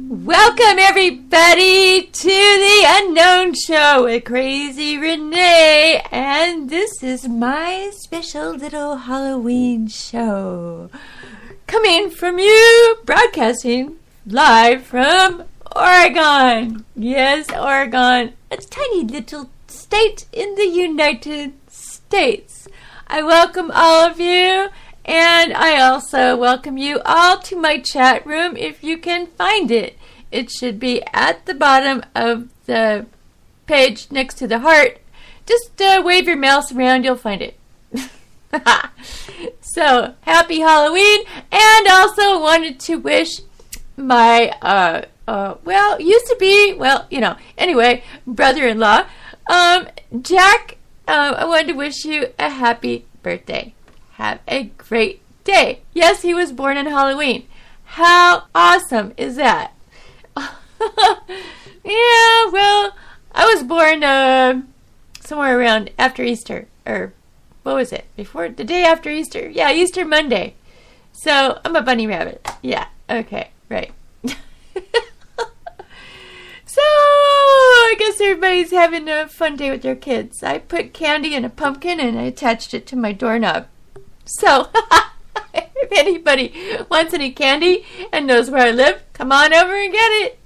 Welcome everybody to the UnKnown show with Kra-Z Wren-A, and this is my special little Halloween show. Coming from you, broadcasting live from Oregon. Yes, Oregon, a tiny little state in the United States. I welcome all of you, and I also welcome you all to my chat room if you can find it. It should be at the bottom of the page next to the heart. Just wave your mouse around, you'll find it. So, happy Halloween, and also wanted to wish my, brother-in-law, Jack, I wanted to wish you a happy birthday. Have a great day. Yes, he was born on Halloween. How awesome is that? Yeah, well, I was born somewhere around after Easter, or what was it? Before the day after Easter? Yeah, Easter Monday. So I'm a bunny rabbit. Yeah, okay, right. So I guess everybody's having a fun day with their kids. I put candy in a pumpkin and I attached it to my doorknob. So if anybody wants any candy and knows where I live, come on over and get it.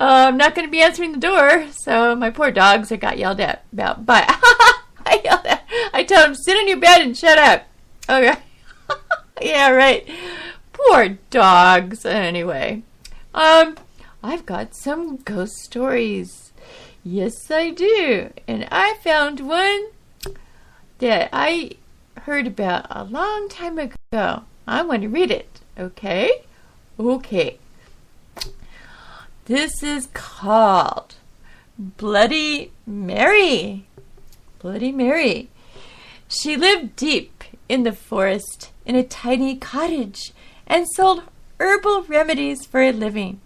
I'm not going to be answering the door, so my poor dogs got yelled at about. But I told them, sit on your bed and shut up. Okay. Yeah, right. Poor dogs. Anyway, I've got some ghost stories. Yes, I do. And I found one that I heard about a long time ago. I want to read it. Okay? Okay. This is called Bloody Mary. Bloody Mary. She lived deep in the forest in a tiny cottage and sold herbal remedies for a living.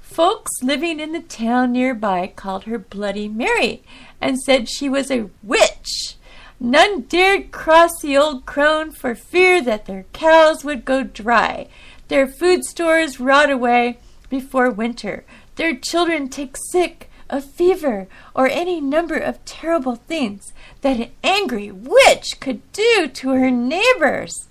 Folks living in the town nearby called her Bloody Mary and said she was a witch. None dared cross the old crone for fear that their cows would go dry, their food stores rot away before winter, their children take sick of fever, or any number of terrible things that an angry witch could do to her neighbors.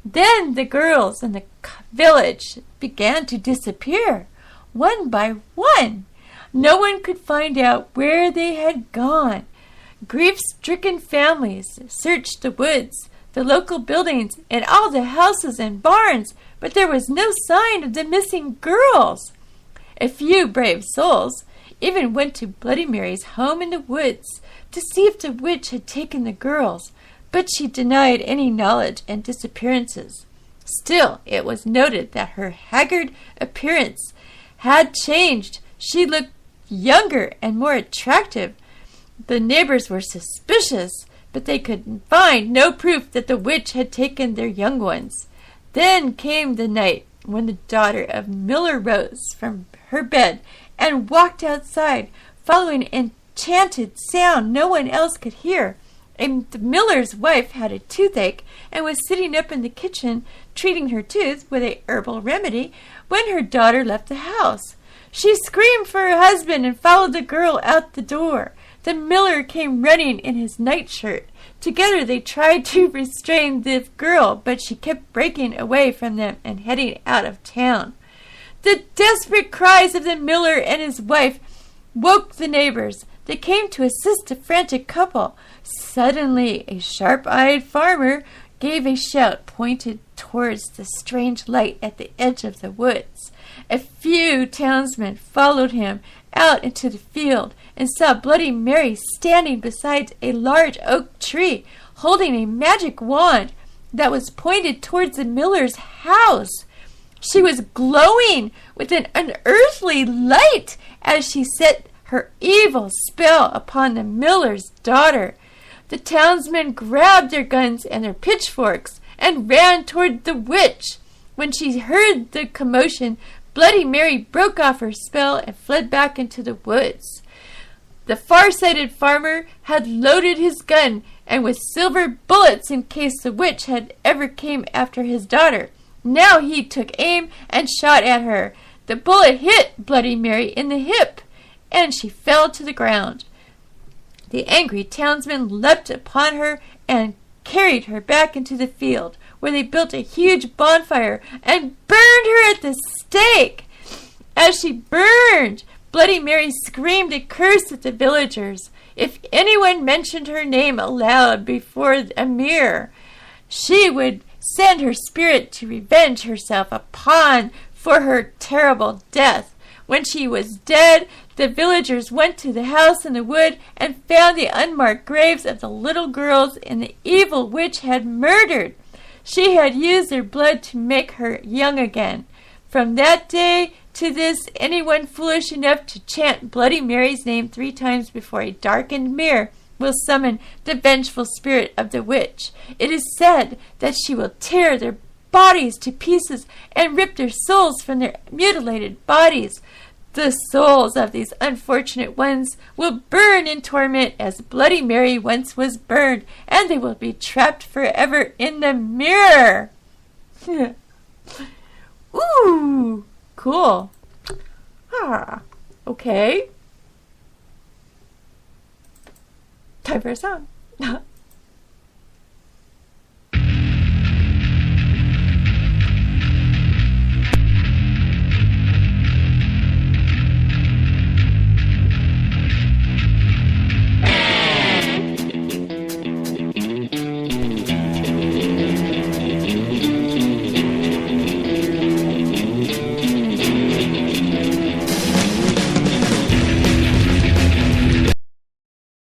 Then the girls in the village began to disappear, one by one. No one could find out where they had gone. Grief-stricken families searched the woods, the local buildings, and all the houses and barns, but there was no sign of the missing girls. A few brave souls even went to Bloody Mary's home in the woods to see if the witch had taken the girls, but she denied any knowledge and disappearances. Still, it was noted that her haggard appearance had changed. She looked younger and more attractive. The neighbors were suspicious, but they could find no proof that the witch had taken their young ones. Then came the night when the daughter of Miller rose from her bed and walked outside, following an enchanted sound no one else could hear. And the miller's wife had a toothache and was sitting up in the kitchen treating her tooth with a herbal remedy when her daughter left the house. She screamed for her husband and followed the girl out the door. The miller came running in his nightshirt. Together they tried to restrain the girl, but she kept breaking away from them and heading out of town. The desperate cries of the miller and his wife woke the neighbors. They came to assist the frantic couple. Suddenly, a sharp-eyed farmer gave a shout pointed towards the strange light at the edge of the woods. A few townsmen followed him, out into the field and saw Bloody Mary standing beside a large oak tree, holding a magic wand that was pointed towards the miller's house. She was glowing with an unearthly light as she set her evil spell upon the miller's daughter. The townsmen grabbed their guns and their pitchforks and ran toward the witch. When she heard the commotion, Bloody Mary broke off her spell and fled back into the woods. The far-sighted farmer had loaded his gun and with silver bullets in case the witch had ever came after his daughter. Now he took aim and shot at her. The bullet hit Bloody Mary in the hip, and she fell to the ground. The angry townsmen leapt upon her and carried her back into the field, where they built a huge bonfire and burned her at the stake. As she burned, Bloody Mary screamed a curse at the villagers. If anyone mentioned her name aloud before a mirror, she would send her spirit to revenge herself for her terrible death. When she was dead, the villagers went to the house in the wood and found the unmarked graves of the little girls and the evil witch had murdered. She had used their blood to make her young again. From that day to this, anyone foolish enough to chant Bloody Mary's name 3 times before a darkened mirror will summon the vengeful spirit of the witch. It is said that she will tear their bodies to pieces and rip their souls from their mutilated bodies. The souls of these unfortunate ones will burn in torment as Bloody Mary once was burned, and they will be trapped forever in the mirror. Ooh, cool. Okay. Time for a song.